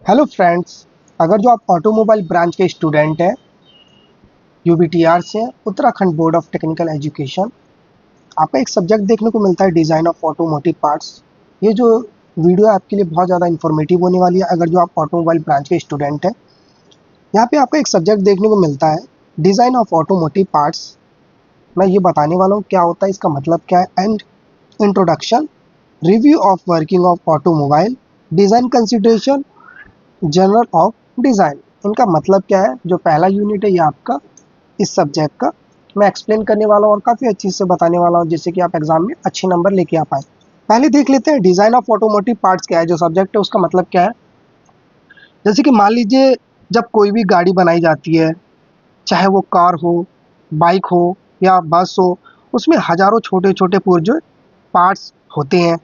Hello friends. अगर जो आप ऑटोमोबाइल ब्रांच के स्टूडेंट हैं, यूबीटीआर से Uttarakhand board of technical education, आपका एक सब्जेक्ट देखने को मिलता है डिज़ाइन ऑफ ऑटोमोटिव पार्ट्स। ये जो वीडियो है आपके लिए बहुत ज़्यादा इन्फॉर्मेटिव होने वाली है। अगर जो आप ऑटोमोबाइल ब्रांच के स्टूडेंट हैं, यहाँ पे आपका एक सब्जेक्ट देखने को मिलता है डिज़ाइन ऑफ ऑटोमोटिव पार्ट्स। मैं ये बताने वाला हूँ क्या होता है, इसका मतलब क्या है, and introduction, review of working of automobile, design consideration, general of design. इनका मतलब क्या है? जो पहला यूनिट है ये आपका इस सब्जेक्ट का मैं एक्सप्लेन करने वाला हूँ और काफ़ी अच्छी से बताने वाला हूँ, जिससे कि आप एग्जाम में अच्छे नंबर लेके आ पाए। पहले देख लेते हैं डिज़ाइन ऑफ ऑटोमोटिव पार्ट्स क्या है। जो सब्जेक्ट है उसका मतलब क्या है, जैसे कि मान लीजिए जब कोई भी गाड़ी बनाई जाती है, चाहे वो कार हो, बाइक हो या बस हो, उसमें हज़ारों छोटे छोटे पुर्जे पार्ट्स होते हैं।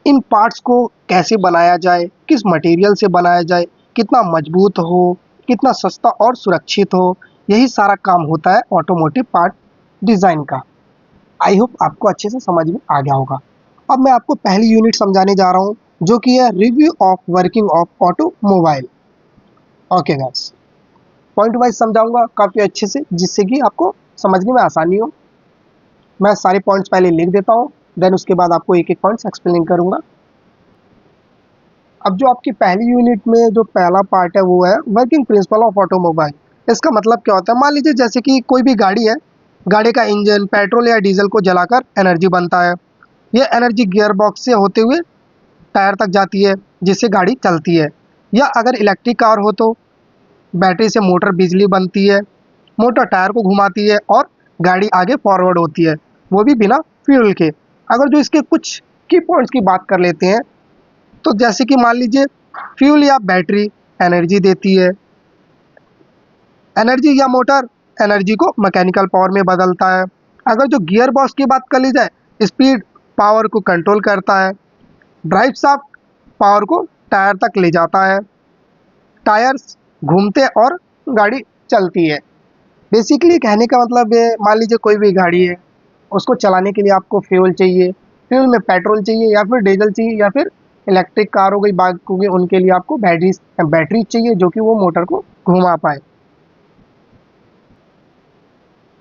इन पार्ट्स को कैसे बनाया जाए, किस मटेरियल से बनाया जाए, कितना मजबूत हो, कितना सस्ता और सुरक्षित हो, यही सारा काम होता है ऑटोमोटिव पार्ट डिज़ाइन का। आई होप आपको अच्छे से समझ में आ गया होगा। अब मैं आपको पहली यूनिट समझाने जा रहा हूँ, जो कि है review of working of automobile. Okay guys, point wise समझाऊंगा काफ़ी अच्छे से, जिससे कि आपको समझने में आसानी हो। मैं सारे पॉइंट्स पहले लिख देता हूँ, देन उसके बाद आपको एक एक पॉइंट्स एक्सप्लेन करूंगा। अब जो आपकी पहली यूनिट में जो पहला पार्ट है वो है वर्किंग प्रिंसिपल ऑफ ऑटोमोबाइल। इसका मतलब क्या होता है, मान लीजिए जैसे कि कोई भी गाड़ी है, गाड़ी का इंजन पेट्रोल या डीजल को जलाकर एनर्जी बनता है। यह एनर्जी गियर बॉक्स से होते हुए टायर तक जाती है, जिससे गाड़ी चलती है। या अगर इलेक्ट्रिक कार हो तो बैटरी से मोटर बिजली बनती है, मोटर टायर को घुमाती है और गाड़ी आगे फॉरवर्ड होती है, वो भी बिना फ्यूल के। अगर जो इसके कुछ की पॉइंट्स की बात कर लेते हैं, तो जैसे कि मान लीजिए फ्यूल या बैटरी एनर्जी देती है, एनर्जी या मोटर एनर्जी को मैकेनिकल पावर में बदलता है। अगर जो गियर बॉक्स की बात कर ली जाए, स्पीड पावर को कंट्रोल करता है। ड्राइव शाफ्ट पावर को टायर तक ले जाता है। टायर्स घूमते और गाड़ी चलती है। बेसिकली कहने का मतलब है, मान लीजिए कोई भी गाड़ी है, उसको चलाने के लिए आपको फ्यूल चाहिए। फ्यूल में पेट्रोल चाहिए या फिर डीजल चाहिए, या फिर इलेक्ट्रिक कार हो गई, बाइक हो गई, उनके लिए आपको बैटरी चाहिए, जो कि वो मोटर को घुमा पाए।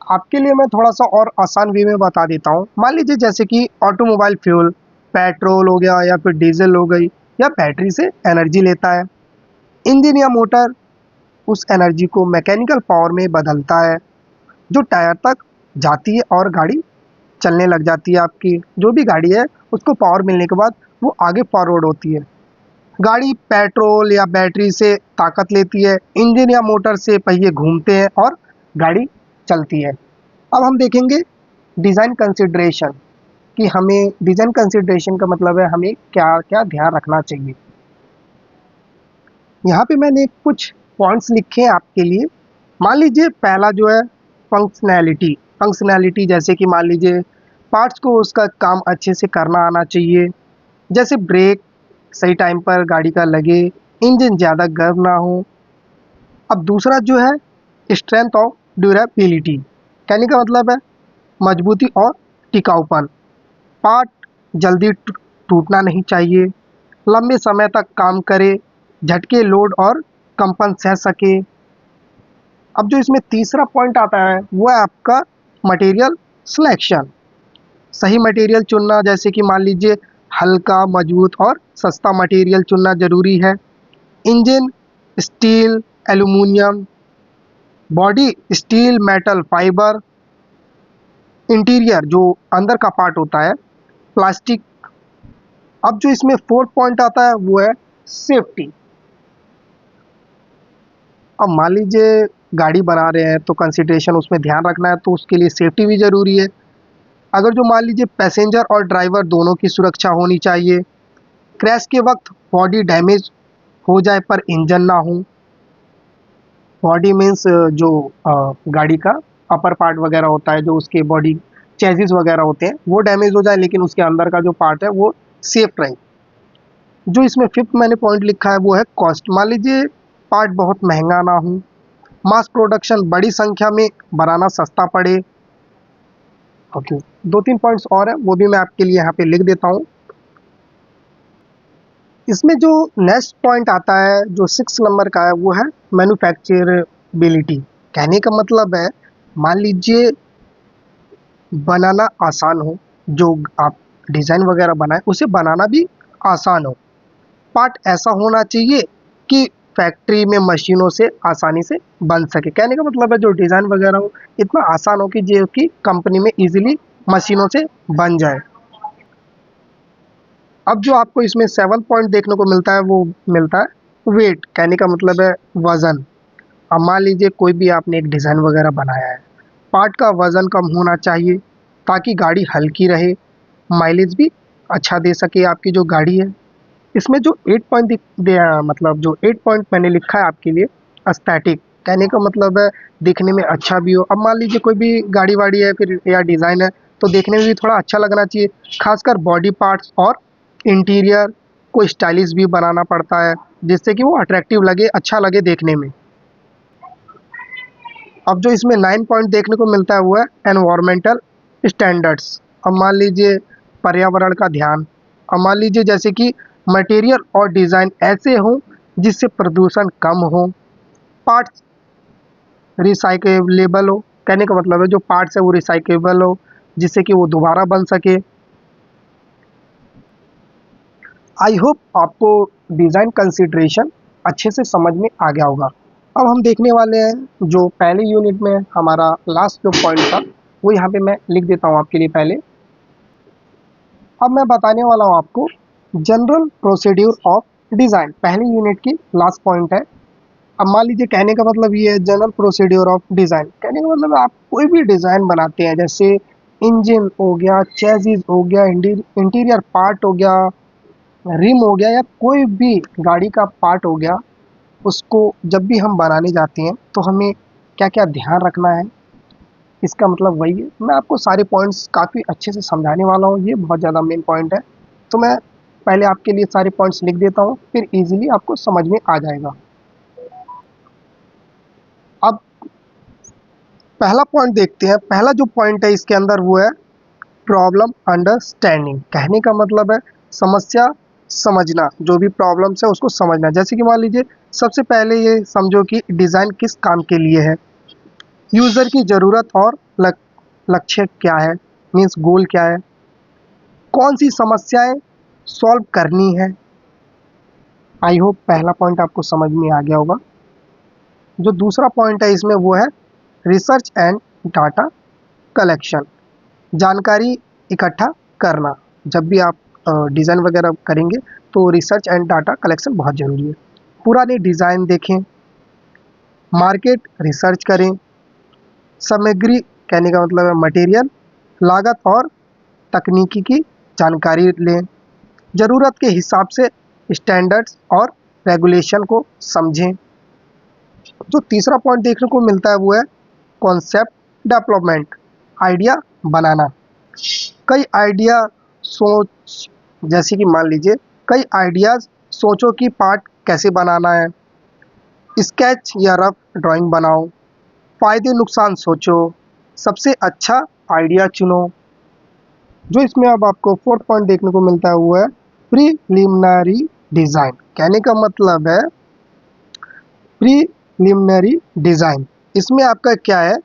आपके लिए मैं थोड़ा सा और आसान वे में बता देता हूँ। मान लीजिए जैसे कि ऑटोमोबाइल फ्यूल पेट्रोल हो गया या फिर डीजल हो गई, या बैटरी से एनर्जी लेता है। इंजन या मोटर उस एनर्जी को मैकेनिकल पावर में बदलता है, जो टायर तक जाती है और गाड़ी चलने लग जाती है। आपकी जो भी गाड़ी है, उसको पावर मिलने के बाद वो आगे फॉरवर्ड होती है। गाड़ी पेट्रोल या बैटरी से ताकत लेती है, इंजन या मोटर से पहिए घूमते हैं और गाड़ी चलती है। अब हम देखेंगे डिज़ाइन कंसिडरेशन, कि हमें डिज़ाइन कंसिडरेशन का मतलब है हमें क्या क्या ध्यान रखना चाहिए। यहाँ पे मैंने कुछ पॉइंट्स लिखे हैं आपके लिए। मान लीजिए पहला जो है फंक्शनैलिटी। फंक्शनैलिटी जैसे कि मान लीजिए पार्ट्स को उसका काम अच्छे से करना आना चाहिए, जैसे ब्रेक सही टाइम पर गाड़ी का लगे, इंजन ज़्यादा गर्म ना हो। अब दूसरा जो है स्ट्रेंथ ऑफ ड्यूरेबिलिटी, कहने का मतलब है मजबूती और टिकाऊपन। पार्ट जल्दी टूटना नहीं चाहिए, लंबे समय तक काम करे, झटके लोड और कंपन सह सके। अब जो इसमें तीसरा पॉइंट आता है वो है आपका मटेरियल सिलेक्शन। सही मटेरियल चुनना, जैसे कि मान लीजिए हल्का मजबूत और सस्ता मटेरियल चुनना ज़रूरी है। Engine steel aluminium, body steel metal fibre, interior जो अंदर का पार्ट होता है प्लास्टिक। अब जो इसमें फोर्थ पॉइंट आता है वो है सेफ्टी। अब मान लीजिए गाड़ी बना रहे हैं तो कंसिडरेशन उसमें ध्यान रखना है, तो उसके लिए सेफ्टी भी ज़रूरी है। अगर जो मान लीजिए पैसेंजर और ड्राइवर दोनों की सुरक्षा होनी चाहिए। क्रैश के वक्त बॉडी डैमेज हो जाए पर इंजन ना हो। बॉडी मीन्स जो गाड़ी का अपर पार्ट वगैरह होता है, जो उसके बॉडी चेसिस वगैरह होते हैं, वो डैमेज हो जाए, लेकिन उसके अंदर का जो पार्ट है वो सेफ रहे। जो इसमें फिफ्थ मैंने पॉइंट लिखा है वो है कॉस्ट। मान लीजिए पार्ट बहुत महंगा ना हो, मास प्रोडक्शन बड़ी संख्या में बनाना सस्ता पड़े। ओके, दो तीन पॉइंट्स और है, वो भी मैं आपके लिए यहाँ पे लिख देता हूँ। इसमें जो नेक्स्ट पॉइंट आता है जो 6 नंबर का है वो है मैन्युफैक्चरेबिलिटी। कहने का मतलब है, मान लीजिए बनाना आसान हो, जो आप डिज़ाइन वगैरह बनाए उसे बनाना भी आसान हो। पार्ट ऐसा होना चाहिए कि फैक्ट्री में मशीनों से आसानी से बन सके। कहने का मतलब है जो डिज़ाइन वगैरह हो इतना आसान हो कि जो कि कंपनी में इजीली मशीनों से बन जाए। अब जो आपको इसमें 7 पॉइंट देखने को मिलता है वो मिलता है वेट। कहने का मतलब है वज़न। अब मान लीजिए कोई भी आपने एक डिज़ाइन वगैरह बनाया है, पार्ट का वज़न कम होना चाहिए ताकि गाड़ी हल्की रहे, माइलेज भी अच्छा दे सके आपकी जो गाड़ी है। इसमें जो 8 पॉइंट मतलब जो 8 पॉइंट मैंने लिखा है आपके लिए, एस्थेटिक। कहने का मतलब है दिखने में अच्छा भी हो। अब मान लीजिए कोई भी गाड़ी वाड़ी है फिर या डिज़ाइन है तो देखने में भी थोड़ा अच्छा लगना चाहिए। खासकर बॉडी पार्ट्स और इंटीरियर को स्टाइलिश भी बनाना पड़ता है जिससे कि वो अट्रैक्टिव लगे, अच्छा लगे देखने में। अब जो इसमें 9 पॉइंट देखने को मिलता है वो है एनवायरमेंटल स्टैंडर्ड्स। अब मान लीजिए पर्यावरण का ध्यान। अब मान लीजिए जैसे कि मटेरियल और डिज़ाइन ऐसे हों जिससे प्रदूषण कम हो, पार्ट्स रिसाइकेबल हो। कहने का मतलब है जो पार्ट्स है वो रिसाइकेबल हो जिससे कि वो दोबारा बन सके। आई होप आपको डिज़ाइन कंसिडरेशन अच्छे से समझ में आ गया होगा। अब हम देखने वाले हैं जो पहले यूनिट में हमारा लास्ट जो पॉइंट था वो यहाँ पे मैं लिख देता हूँ आपके लिए पहले। अब मैं बताने वाला हूँ आपको जनरल प्रोसीड्यूर ऑफ डिज़ाइन। पहली यूनिट की लास्ट पॉइंट है। अब मान लीजिए कहने का मतलब ये है जनरल प्रोसीड्यूर ऑफ डिज़ाइन। कहने का मतलब आप कोई भी डिज़ाइन बनाते हैं जैसे इंजन हो गया, चेसिस हो गया, इंटीरियर पार्ट हो गया, रिम हो गया या कोई भी गाड़ी का पार्ट हो गया, उसको जब भी हम बनाने जाते हैं तो हमें क्या क्या ध्यान रखना है, इसका मतलब वही है। मैं आपको सारे पॉइंट्स काफ़ी अच्छे से समझाने वाला हूँ, ये बहुत ज़्यादा मेन पॉइंट है। तो मैं पहले आपके लिए सारे पॉइंट्स लिख देता हूँ फिर ईजिली आपको समझ में आ जाएगा। अब पहला पॉइंट देखते हैं। पहला जो पॉइंट है इसके अंदर वो है प्रॉब्लम अंडरस्टैंडिंग। कहने का मतलब है समस्या समझना, जो भी प्रॉब्लम्स है उसको समझना। जैसे कि मान लीजिए सबसे पहले ये समझो कि डिज़ाइन किस काम के लिए है, यूज़र की ज़रूरत और लक्ष्य क्या है, मीन्स गोल क्या है, कौन सी समस्याएं सॉल्व करनी है। आई होप पहला पॉइंट आपको समझ में आ गया होगा। जो दूसरा पॉइंट है इसमें वो है रिसर्च एंड डाटा कलेक्शन। जानकारी इकट्ठा करना। जब भी आप डिज़ाइन वगैरह करेंगे तो रिसर्च एंड डाटा कलेक्शन बहुत ज़रूरी है। पुराने डिज़ाइन देखें, मार्केट रिसर्च करें, सामग्री कहने का मतलब है मटेरियल, लागत और तकनीकी की जानकारी लें, ज़रूरत के हिसाब से स्टैंडर्ड्स और रेगुलेशन को समझें। जो तीसरा पॉइंट देखने को मिलता है वो है कॉन्सेप्ट डेवलपमेंट। आइडिया बनाना। कई आइडिया सोच, जैसे कि मान लीजिए कई आइडियाज़ सोचो कि पार्ट कैसे बनाना है, स्केच या रफ ड्राइंग बनाओ, फ़ायदे नुकसान सोचो, सबसे अच्छा आइडिया चुनो। जो इसमें अब आपको फोर्थ पॉइंट देखने को मिलता है वो है प्रीलिमिनरी डिज़ाइन। कहने का मतलब है प्रीलिमिनरी डिज़ाइन। इसमें आपका क्या है,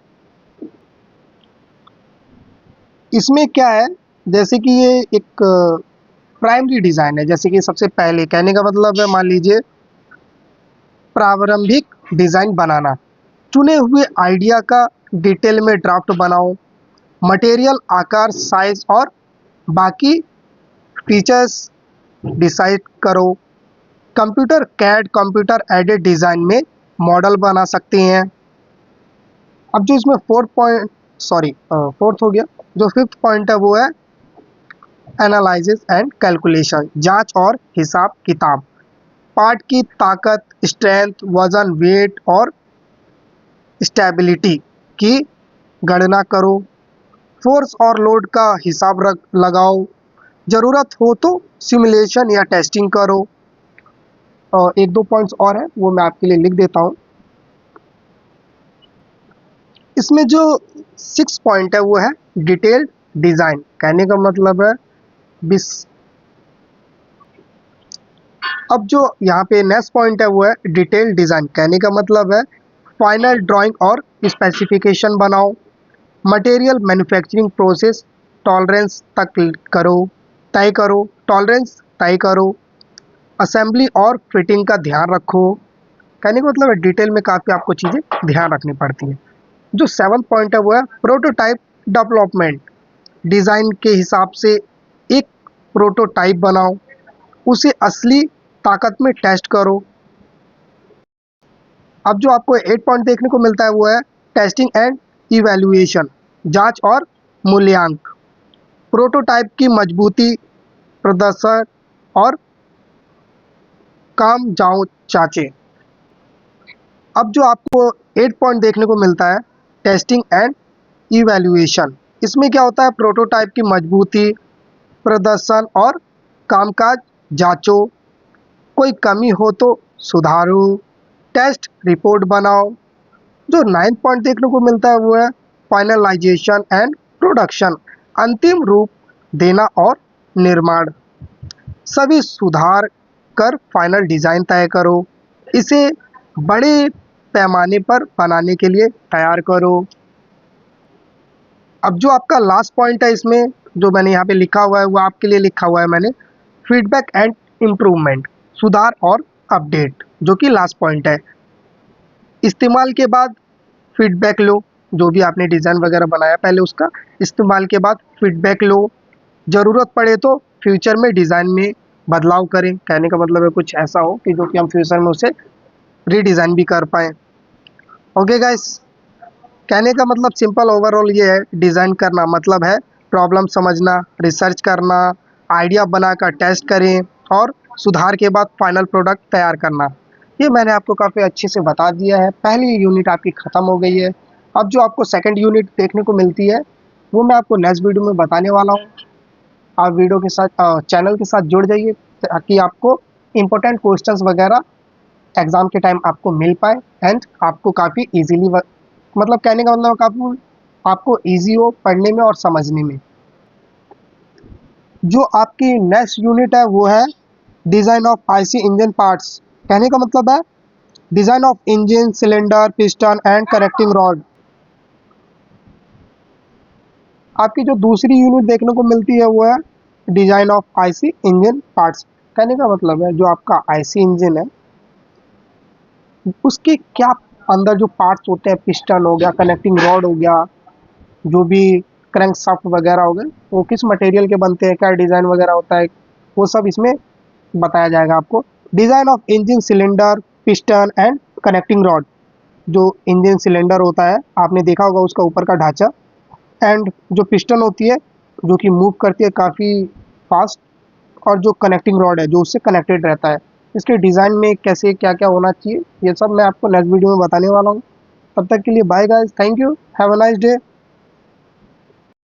इसमें क्या है जैसे कि ये एक प्राइमरी डिज़ाइन है। जैसे कि सबसे पहले कहने का मतलब है मान लीजिए प्रारंभिक डिज़ाइन बनाना, चुने हुए आइडिया का डिटेल में ड्राफ्ट बनाओ, मटेरियल, आकार, साइज और बाकी फीचर्स डिसाइड करो। Computer CAD, computer aided design में मॉडल बना सकते हैं। अब जो इसमें फोर्थ हो गया। जो फिफ्थ पॉइंट है वो है एनालिसिस एंड कैलकुलेशन। जांच और हिसाब किताब। पार्ट की ताकत, स्ट्रेंथ, वजन, वेट और स्टेबिलिटी की गणना करो। फोर्स और लोड का हिसाब रख लगाओ। ज़रूरत हो तो सिमुलेशन या टेस्टिंग करो। एक दो पॉइंट्स और हैं वो मैं आपके लिए लिख देता हूँ। इसमें जो 6 पॉइंट है वो है डिटेल्ड डिज़ाइन। कहने का मतलब है अब जो यहाँ पे नेक्स्ट पॉइंट है वो है डिटेल डिज़ाइन। कहने का मतलब है फाइनल ड्राइंग और स्पेसिफिकेशन बनाओ, मटेरियल मैन्युफैक्चरिंग प्रोसेस टॉलरेंस तय करो, टॉलरेंस तय करो, असेंबली और फिटिंग का ध्यान रखो। कहने का मतलब है डिटेल में काफ़ी आपको चीज़ें ध्यान रखनी पड़ती हैं। जो 7th पॉइंट है वो है प्रोटोटाइप डेवलपमेंट। डिज़ाइन के हिसाब से एक प्रोटोटाइप बनाओ, उसे असली ताकत में टेस्ट करो। अब जो आपको 8 पॉइंट देखने को मिलता है वो है टेस्टिंग एंड इवैल्यूएशन, जांच और मूल्यांकन। प्रोटोटाइप की मजबूती, प्रदर्शन और काम जांच जांचे। अब जो आपको 8 पॉइंट देखने को मिलता है टेस्टिंग एंड इवैल्यूएशन, इसमें क्या होता है प्रोटोटाइप की मजबूती, प्रदर्शन और कामकाज जांचो, कोई कमी हो तो सुधारो, टेस्ट रिपोर्ट बनाओ। जो 9th पॉइंट देखने को मिलता है वो है फाइनलाइजेशन एंड प्रोडक्शन, अंतिम रूप देना और निर्माण। सभी सुधार कर फाइनल डिज़ाइन तय करो, इसे बड़े पैमाने पर बनाने के लिए तैयार करो। अब जो आपका लास्ट पॉइंट है इसमें जो मैंने यहाँ पे लिखा हुआ है वो आपके लिए लिखा हुआ है मैंने, फीडबैक एंड इम्प्रूवमेंट, सुधार और अपडेट, जो कि लास्ट पॉइंट है। इस्तेमाल के बाद फीडबैक लो, जो भी आपने डिज़ाइन वगैरह बनाया पहले उसका इस्तेमाल के बाद फीडबैक लो, ज़रूरत पड़े तो फ्यूचर में डिज़ाइन में बदलाव करें। कहने का मतलब है कुछ ऐसा हो कि जो कि हम फ्यूचर में उसे रीडिज़ाइन भी कर पाएँ। ओके गाइस, कहने का मतलब सिंपल ओवरऑल ये है, डिज़ाइन करना मतलब है प्रॉब्लम समझना, रिसर्च करना, आइडिया बनाकर टेस्ट करें और सुधार के बाद फाइनल प्रोडक्ट तैयार करना। ये मैंने आपको काफ़ी अच्छे से बता दिया है। पहली यूनिट आपकी ख़त्म हो गई है। अब जो आपको सेकंड यूनिट देखने को मिलती है वो मैं आपको नेक्स्ट वीडियो में बताने वाला हूँ। आप वीडियो के साथ चैनल के साथ जुड़ जाइए ताकि आपको इम्पोर्टेंट क्वेश्चंस वगैरह एग्ज़ाम के टाइम आपको मिल पाए एंड आपको काफ़ी ईजीली मतलब कहने का मतलब काफ़ी आपको ईजी हो पढ़ने में और समझने में। जो आपकी नेक्स्ट यूनिट है वो है design of IC engine parts. कहने का मतलब है design of engine, cylinder, piston and connecting rod. आपकी जो दूसरी यूनिट देखने को मिलती है वो है design of IC engine parts. कहने का मतलब है जो आपका आईसी इंजन है उसके क्या अंदर जो पार्ट्स होते हैं, पिस्टन हो गया, कनेक्टिंग रॉड हो गया, जो भी क्रैंक शाफ्ट वगैरह हो गए, वो किस मटेरियल के बनते हैं, क्या डिज़ाइन वगैरह होता है, वो सब इसमें बताया जाएगा आपको। Design of engine, cylinder, piston and connecting rod. जो इंजन सिलेंडर होता है आपने देखा होगा उसका ऊपर का ढांचा, एंड जो पिस्टन होती है जो कि मूव करती है काफ़ी फास्ट, और जो कनेक्टिंग रॉड है जो उससे कनेक्टेड रहता है। इसके डिज़ाइन में कैसे क्या क्या होना चाहिए ये सब मैं आपको नेक्स्ट वीडियो में बताने वाला हूँ। तब तक के लिए bye guys, thank you, have a nice day.